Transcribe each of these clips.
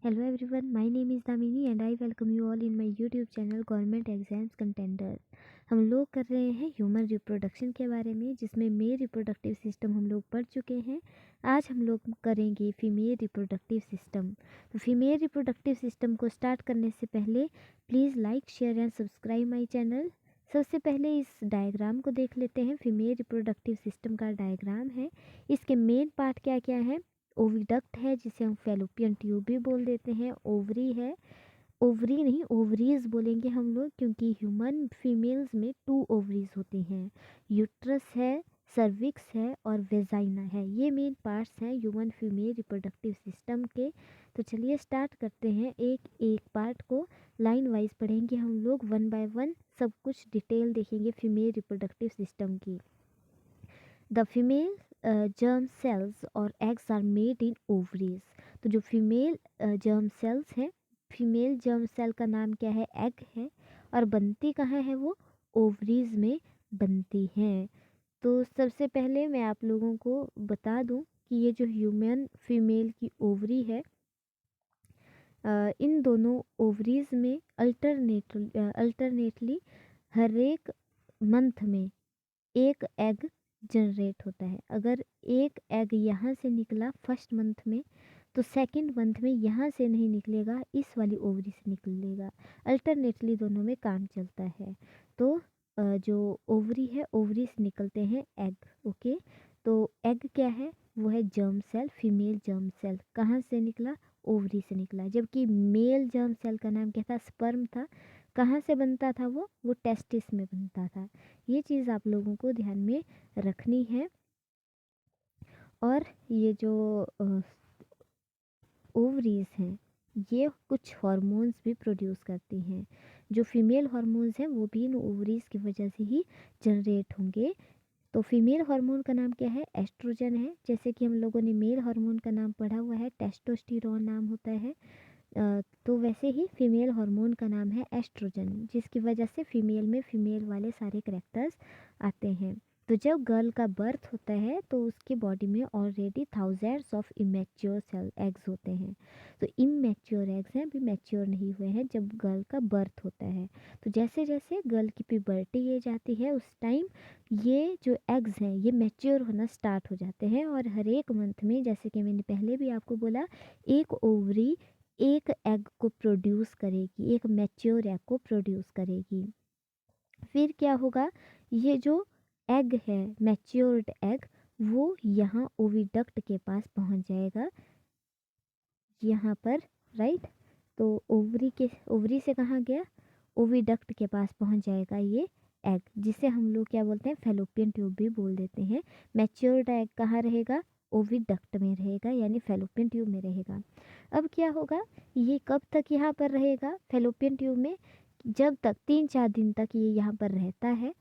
Hello everyone, my name is Damini and I welcome you all in my YouTube channel Government Exams Contenders। हम लोग कर रहे हैं human reproduction के बारे में, जिसमें मेल रिप्रोडक्टिव सिस्टम हम लोग पढ़ चुके हैं। आज हम लोग करेंगे फीमेल रिप्रोडक्टिव सिस्टम। तो फीमेल रिप्रोडक्टिव सिस्टम को स्टार्ट करने से पहले please like share and subscribe my channel. सबसे पहले इस डायग्राम को देख लेते हैं। फीमेल रिप्रोडक्टिव सिस्टम का डायग्राम है। इसके मेन पार्ट क्या क्या है। ओविडक्ट है, जिसे हम फेलोपियन ट्यूब भी बोल देते हैं। ओवरी है, ओवरी नहीं ओवरीज बोलेंगे हम लोग, क्योंकि ह्यूमन फीमेल्स में 2 ओवरीज होती हैं। यूट्रस है, सर्विक्स है और वेजाइना है। ये मेन पार्ट्स हैं ह्यूमन फीमेल रिप्रोडक्टिव सिस्टम के। तो चलिए स्टार्ट करते हैं। एक एक पार्ट को लाइन वाइज पढ़ेंगे हम लोग, 1 बाय 1 सब कुछ डिटेल देखेंगे फीमेल रिप्रोडक्टिव सिस्टम की। द फीमेल जर्म सेल्स और eggs are made in ovaries. तो जो फीमेल जर्म सेल्स हैं, फीमेल जर्म सेल का नाम क्या है, एग है, और बनती कहाँ है वो, ओवरीज में बनती हैं। तो सबसे पहले मैं आप लोगों को बता दूं कि ये जो ह्यूमन फीमेल की ओवरी है, इन दोनों ओवरीज में अल्टरनेटली हर एक मंथ में एक एग जनरेट होता है। अगर एक एग यहाँ से निकला फर्स्ट मंथ में, तो सेकंड मंथ में यहाँ से नहीं निकलेगा, इस वाली ओवरी से निकलेगा। अल्टरनेटली दोनों में काम चलता है। तो जो ओवरी है, ओवरी से निकलते हैं एग। ओके, तो एग क्या है, वो है germ cell, female germ cell. कहाँ से निकला, ओवरी से निकला। जबकि मेल जर्म सेल का नाम क्या था, स्पर्म था। कहाँ से बनता था वो टेस्टिस में बनता था। ये चीज़ आप लोगों को ध्यान में रखनी है। और ये जो ओवरीज हैं, ये कुछ हार्मोन्स भी प्रोड्यूस करती हैं। जो फीमेल हार्मोन्स हैं वो भी इन ओवरीज की वजह से ही जनरेट होंगे। तो फीमेल हार्मोन का नाम क्या है, एस्ट्रोजन है। जैसे कि हम लोगों ने मेल हार्मोन का नाम पढ़ा हुआ है, टेस्टोस्टेरोन नाम होता है। तो वैसे ही फीमेल हार्मोन का नाम है एस्ट्रोजन, जिसकी वजह से फीमेल में फीमेल वाले सारे करेक्टर्स आते हैं। तो जब गर्ल का बर्थ होता है तो उसके बॉडी में already thousands of immature cell eggs होते हैं। तो इमेच्योर एग्स हैं, अभी मैच्योर नहीं हुए हैं जब गर्ल का बर्थ होता है। तो जैसे जैसे गर्ल की प्यूबर्टी एज आती है, उस टाइम ये जो एग्स हैं ये मैच्योर होना स्टार्ट हो जाते हैं। और हर एक मंथ में, जैसे कि मैंने पहले भी आपको बोला, एक ओवरी एक एग को प्रोड्यूस करेगी, एक मैच्योर एग को प्रोड्यूस करेगी। फिर क्या होगा, ये जो एग है, मैच्योर्ड एग, वो यहाँ ओविडक्ट के पास पहुँच जाएगा, यहाँ पर, राइट। तो ओवरी से कहाँ गया, ओविडक्ट के पास पहुँच जाएगा ये एग, जिसे हम लोग क्या बोलते हैं, फेलोपियन ट्यूब भी बोल देते हैं। मैच्योर्ड एग कहाँ रहेगा, ओविडक्ट में रहेगा, यानी फेलोपियन ट्यूब में रहेगा। अब क्या होगा, ये कब तक यहाँ पर रहेगा फेलोपियन ट्यूब में, जब तक 3-4 दिन तक ये यहाँ पर रहता है।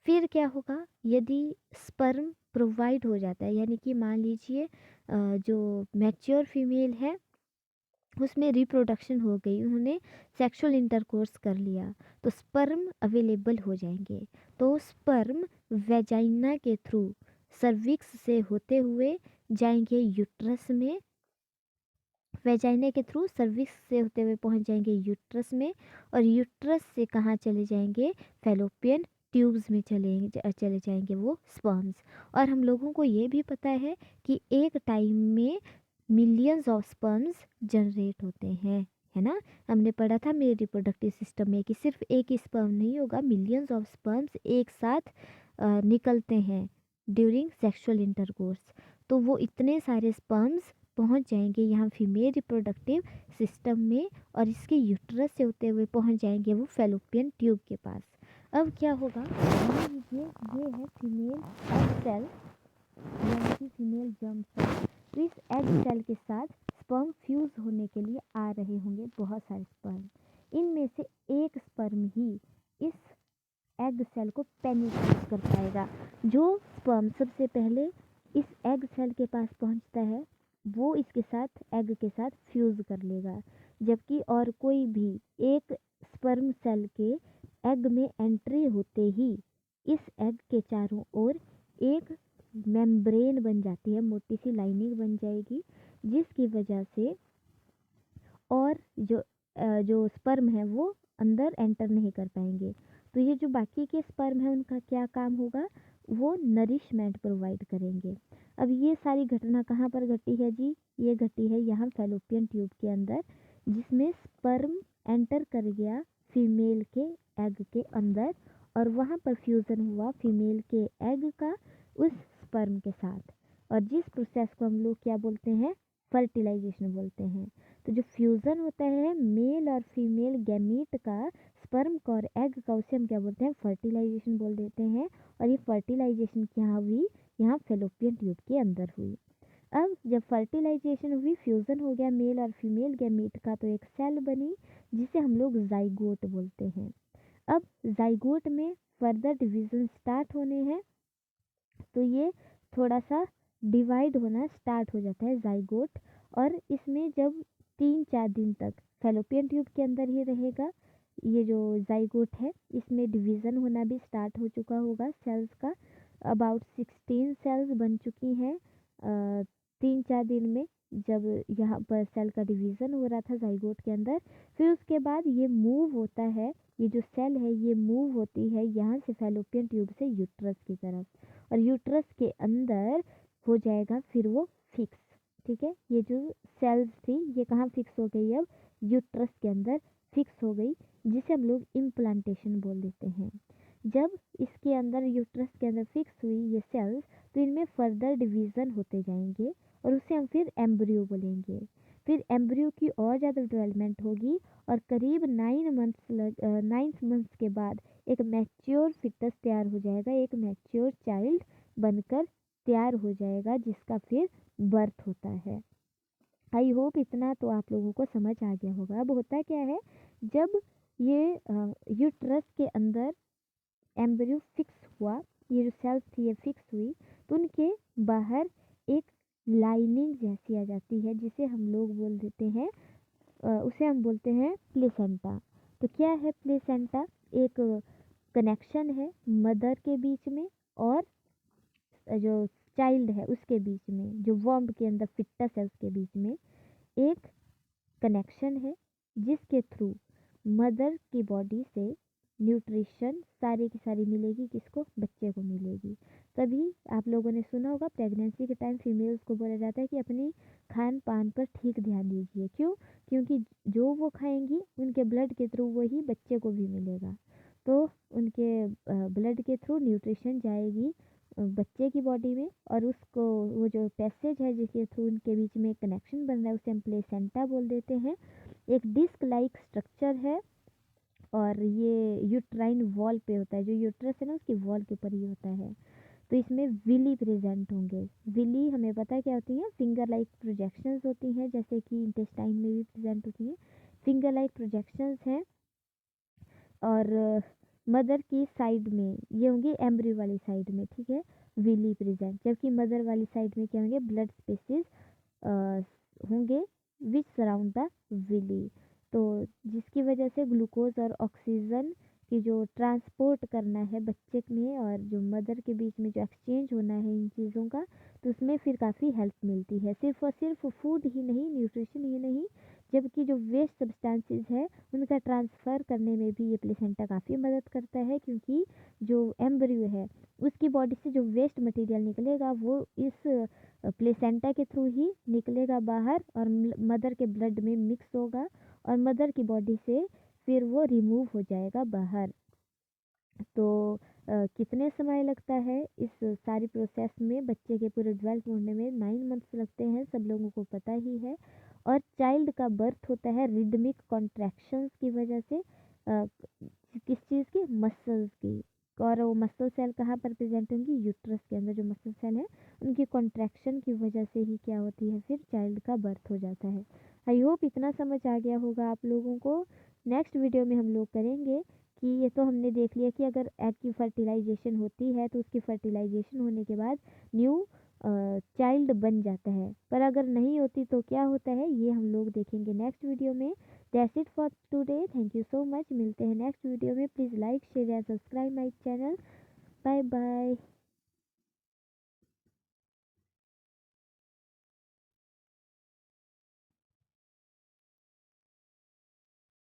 फिर क्या होगा, यदि स्पर्म प्रोवाइड हो जाता है, यानी कि मान लीजिए जो मैच्योर फीमेल है उसमें रिप्रोडक्शन हो गई, उन्होंने सेक्सुअल इंटरकोर्स कर लिया, तो स्पर्म अवेलेबल हो जाएंगे। तो स्पर्म वेजाइना के थ्रू सर्विक्स से होते हुए जाएंगे यूट्रस में, वेजाइना के थ्रू सर्विक्स से होते हुए पहुंच जाएंगे यूट्रस में, और यूट्रस से कहाँ चले जाएंगे, फेलोपियन ट्यूब्स में चले जाएंगे वो स्पर्म्स। और हम लोगों को ये भी पता है कि एक टाइम में मिलियंस ऑफ स्पर्म्स जनरेट होते हैं, है ना। हमने पढ़ा था मेरे रिप्रोडक्टिव सिस्टम में कि सिर्फ एक ही स्पर्म नहीं होगा, मिलियंस ऑफ स्पर्म्स एक साथ निकलते हैं ड्यूरिंग सेक्सुअल इंटरकोर्स। तो वो इतने सारे स्पर्म्स पहुंच जाएंगे यहाँ फीमेल रिप्रोडक्टिव सिस्टम में, और इसके यूट्रस से होते हुए पहुंच जाएंगे वो फेलोपियन ट्यूब के पास। अब क्या होगा, मान लीजिए ये है फीमेल एग सेल, यानी कि फीमेल जर्म सेल। तो इस एग सेल के साथ स्पर्म फ्यूज होने के लिए आ रहे होंगे बहुत सारे स्पर्म। इनमें से एक स्पर्म ही इस एग सेल को पेनिट्रेट कर पाएगा। जो स्पर्म सबसे पहले इस एग सेल के पास पहुंचता है, वो इसके साथ एग के साथ फ्यूज कर लेगा। जबकि और कोई भी एक स्पर्म सेल के एग में एंट्री होते ही इस एग के चारों ओर एक मेम्ब्रेन बन जाती है, मोटी सी लाइनिंग बन जाएगी, जिसकी वजह से जो स्पर्म है वो अंदर एंटर नहीं कर पाएंगे। तो ये जो बाकी के स्पर्म है उनका क्या काम होगा, वो नरिशमेंट प्रोवाइड करेंगे। अब ये सारी घटना कहाँ पर घटी है जी, ये घटी है यहाँ फैलोपियन ट्यूब के अंदर, जिसमें स्पर्म एंटर कर गया फीमेल के एग के अंदर और वहाँ पर फ्यूज़न हुआ फीमेल के एग का उस स्पर्म के साथ, और जिस प्रोसेस को हम लोग क्या बोलते हैं, फर्टिलाइजेशन बोलते हैं। तो जो फ्यूज़न होता है मेल और फीमेल गैमीट का, स्पर्म का और एग का, उसे हम क्या बोलते हैं, फर्टिलाइजेशन बोल देते हैं। और ये फर्टिलाइजेशन क्या हुई, यहाँ फैलोपियन ट्यूब के अंदर हुई। अब जब फर्टिलाइजेशन हुई, फ्यूज़न हो गया मेल और फीमेल गैमीट का, तो एक सेल बनी जिसे हम लोग जाइगोट बोलते हैं। अब जाइगोट में फर्दर डिवीजन स्टार्ट होने हैं, तो ये थोड़ा सा डिवाइड होना स्टार्ट हो जाता है जाइगोट। और इसमें जब 3-4 दिन तक फैलोपियन ट्यूब के अंदर ही रहेगा, ये जो जाइगोट है इसमें डिवीज़न होना भी स्टार्ट हो चुका होगा सेल्स का। अबाउट 16 सेल्स बन चुकी हैं 3-4 दिन में, जब यहाँ पर सेल का डिवीज़न हो रहा था जाइगोट के अंदर। फिर उसके बाद ये मूव होता है, ये जो सेल है ये मूव होती है यहाँ से फैलोपियन ट्यूब से यूट्रस की तरफ, और यूट्रस के अंदर हो जाएगा फिर वो फिक्स। ठीक है, ये जो सेल्स थी ये कहाँ फिक्स हो गई, अब यूट्रस के अंदर फिक्स हो गई, जिसे हम लोग इम्प्लांटेशन बोल देते हैं। जब इसके अंदर यूट्रस के अंदर फिक्स हुई ये सेल्स, तो इनमें फर्दर डिवीज़न होते जाएंगे और उसे हम फिर एम्ब्रियो बोलेंगे। फिर एम्ब्रियो की और ज़्यादा डेवलपमेंट होगी और करीब 9 मंथ्स के बाद एक मैच्योर फिटस तैयार हो जाएगा, एक मैच्योर चाइल्ड बनकर तैयार हो जाएगा, जिसका फिर बर्थ होता है। आई होप इतना तो आप लोगों को समझ आ गया होगा। अब होता क्या है, जब ये यूट्रस के अंदर एम्ब्रियो फिक्स हुआ, ये जो सेल्स थी ये फिक्स हुई, तो उनके बाहर एक लाइनिंग जैसी आ जाती है, जिसे हम लोग बोल देते हैं उसे हम बोलते हैं प्लेसेंटा। तो क्या है प्लेसेंटा, एक कनेक्शन है मदर के बीच में और जो चाइल्ड है उसके बीच में, जो वॉम्ब के अंदर फिटस है उसके बीच में एक कनेक्शन है, जिसके थ्रू मदर की बॉडी से न्यूट्रिशन सारी की सारी मिलेगी, किसको, बच्चे को मिलेगी। तभी आप लोगों ने सुना होगा प्रेगनेंसी के टाइम फीमेल्स को बोला जाता है कि अपनी खान पान पर ठीक ध्यान दीजिए। क्यों, क्योंकि जो वो खाएंगी उनके ब्लड के थ्रू वही बच्चे को भी मिलेगा। तो उनके ब्लड के थ्रू न्यूट्रिशन जाएगी बच्चे की बॉडी में, और उसको वो जो पैसेज है जिसके थ्रू उनके बीच में कनेक्शन बन रहा है उसे हम प्लेसेंटा बोल देते हैं। एक डिस्क लाइक स्ट्रक्चर है और ये यूट्राइन वॉल पे होता है, जो यूट्रस है ना उसकी वॉल के ऊपर ही होता है। तो इसमें विली प्रेजेंट होंगे। विली हमें पता है क्या होती है, फिंगर लाइक प्रोजेक्शंस होती हैं, जैसे कि इंटेस्टाइन में भी प्रेजेंट होती हैं, फिंगर लाइक प्रोजेक्शंस हैं। और मदर की साइड में ये होंगी एम्ब्रियो वाली साइड में, ठीक है, विली प्रेजेंट, जबकि मदर वाली साइड में क्या होंगे, ब्लड स्पेसिस होंगे विच सराउंड द विली। तो जिसकी वजह से ग्लूकोज और ऑक्सीजन की जो ट्रांसपोर्ट करना है बच्चे में और जो मदर के बीच में जो एक्सचेंज होना है इन चीज़ों का, तो उसमें फिर काफ़ी हेल्प मिलती है। सिर्फ और सिर्फ फूड ही नहीं, न्यूट्रिशन ही नहीं, जबकि जो वेस्ट सब्सटेंसेस है उनका ट्रांसफ़र करने में भी ये प्लेसेंटा काफ़ी मदद करता है, क्योंकि जो एम्ब्रियो है उसकी बॉडी से जो वेस्ट मटेरियल निकलेगा वो इस प्लेसेंटा के थ्रू ही निकलेगा बाहर और मदर के ब्लड में मिक्स होगा और मदर की बॉडी से फिर वो रिमूव हो जाएगा बाहर। तो कितने समय लगता है इस सारी प्रोसेस में, बच्चे के पूरे डेवलप होने में 9 मंथ्स लगते हैं, सब लोगों को पता ही है। और चाइल्ड का बर्थ होता है रिदमिक कॉन्ट्रैक्शंस की वजह से, किस चीज़ की, मसल्स की। और वो मसल सेल कहाँ पर प्रेजेंट होंगी, यूट्रस के अंदर जो मसल सेल है उनकी कॉन्ट्रैक्शन की वजह से ही क्या होती है, फिर चाइल्ड का बर्थ हो जाता है। आई होप इतना समझ आ गया होगा आप लोगों को। नेक्स्ट वीडियो में हम लोग करेंगे कि ये तो हमने देख लिया कि अगर एग की फर्टिलाइजेशन होती है तो उसकी फर्टिलाइजेशन होने के बाद न्यू चाइल्ड बन जाता है, पर अगर नहीं होती तो क्या होता है, ये हम लोग देखेंगे नेक्स्ट वीडियो में। That's it for today, thank you so much, मिलते हैं नेक्स्ट वीडियो में। Please like share and subscribe my channel. Bye bye.